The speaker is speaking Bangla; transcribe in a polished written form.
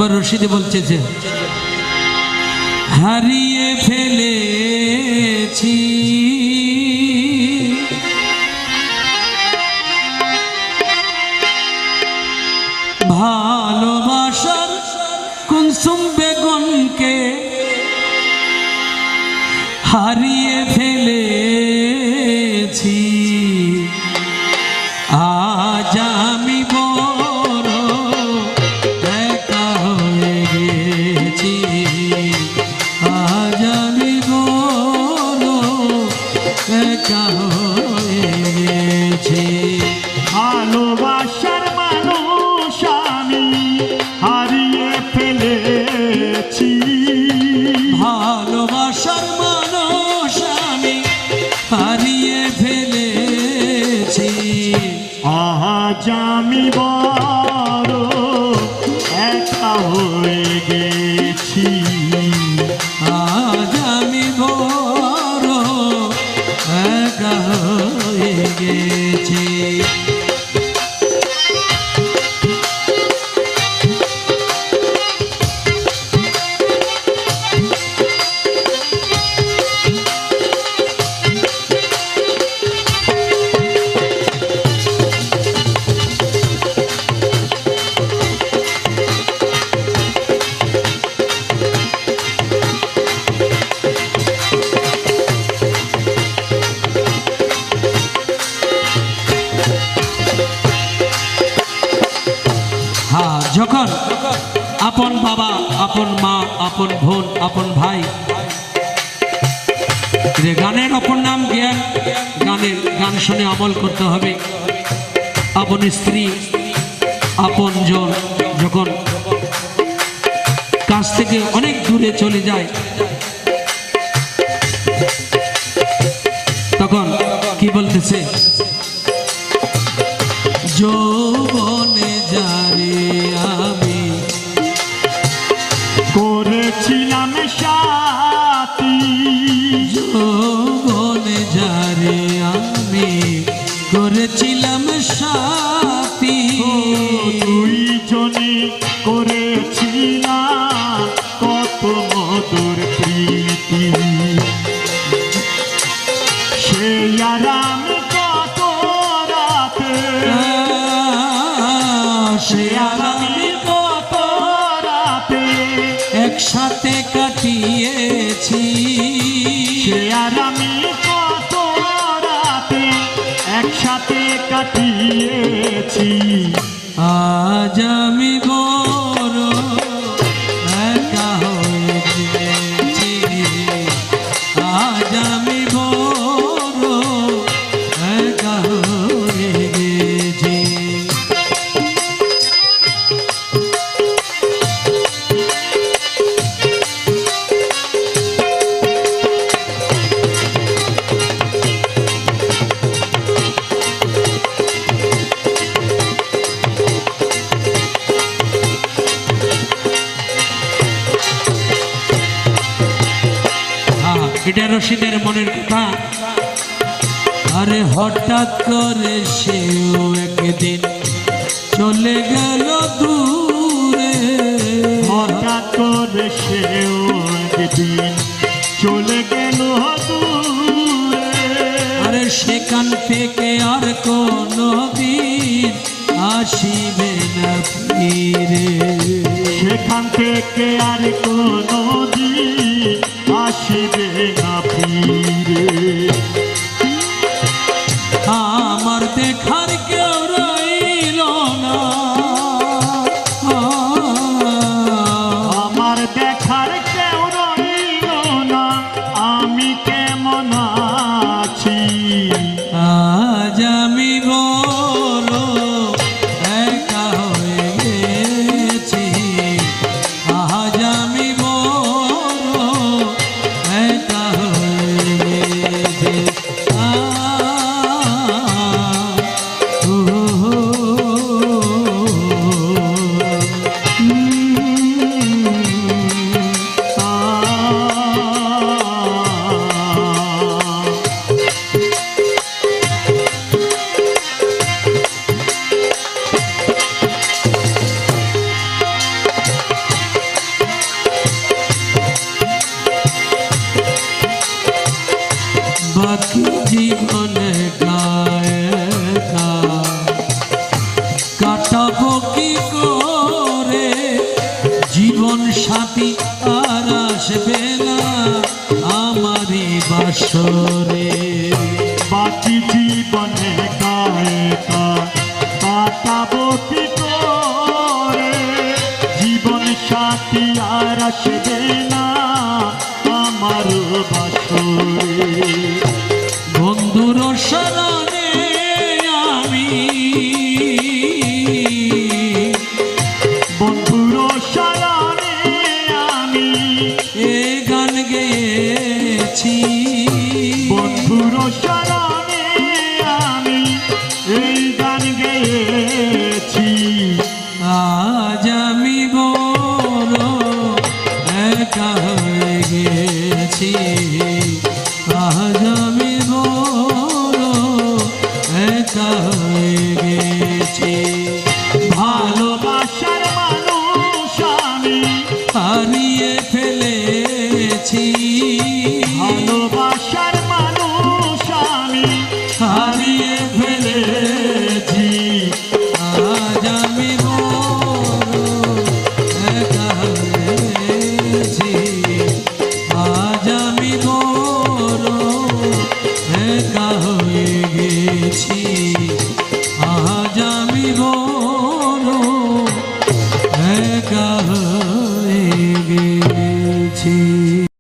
নম্বর রশিদে বলছে যে হারিয়ে ফেলেছি ভালোবাসার কুলসুম বেগমকে, হারিয়ে ফেলেছি আজ আমি বড় একা হয়ে গেছি, আজ আমি বড় একা হয়ে গেছি। ভালোবাসার মানুষ আমি হারিয়ে ফেলেছি, ভালোবাসার মানুষ আমি হারিয়ে ফেলেছি আজ আমি বড় একা হয়ে গেছি, আজ আমি বড় একা হয়ে গেছি। যখন আপন বাবা, আপন মা, আপন বোন, আপন ভাই, গানের অপর নাম জ্ঞান, গানের গান শুনে আমল করতে হবে। আপন স্ত্রী, আপন জন যখন কাছ থেকে অনেক দূরে চলে যায় তখন কি বলতেছে, যৌবনে যারে আমি করেছিলাম সাথী, যৌবনে যারে আমি করেছিলাম সাথী, দুইজনে করেছিলাম কত মধুর প্রীতি, সে আর আমি কত রাতে, সে আর আমি কত রাতে একসাথে কাটিয়েছি, সে আর আমি কত রাতে একসাথে কাটিয়েছি, আজ আমি বড় একা হয়ে গেছি, আজ আমি বড় একা হয়ে গেছি। এটা রশিদের মনের কথা। আরে হঠাৎ করে সেও একদিন চলে গেল দূরে, হঠাৎ করে সেও একদিন চলে গেল দূরে, আরে সেখান থেকে আর কোনো দিন আসিবে না ফিরে, সেখান থেকে আর কোনো দিন আসিবে না ফিরে, আমার দেখার কেউ রইল না, আমার দেখার কেউ রইল না, আমি কেমন আছি, আজ আমি বড় একা হয়ে গেছি, আজ আমি বড় আর আসবে না আমারই বাসরে। বাকি জীবনে কায়কা কাটাবো কি করে, জীবন সাথী আর আসবে না আমার বাসরে। বন্ধুর শরণে আমি বন্ধুর শরণে আমি এ গান গেয়েছি। বন্ধুর শরণে আমি এই গান গেয়েছি। আজ আমি বড় একা হয়ে গেছি, আজ আমি বড় একা হয়ে গেছি। ভালোবাসার মানুষ আমি হারিয়ে ফেলেছি, ভালোবাসার মানুষ আমি হারিয়ে ফেলেছি। আজ আমি বড় একা হয়েছি, আজ আমি বড় একা হয়ে গেছি, আজ আমি বড় একা হয়ে গেছি।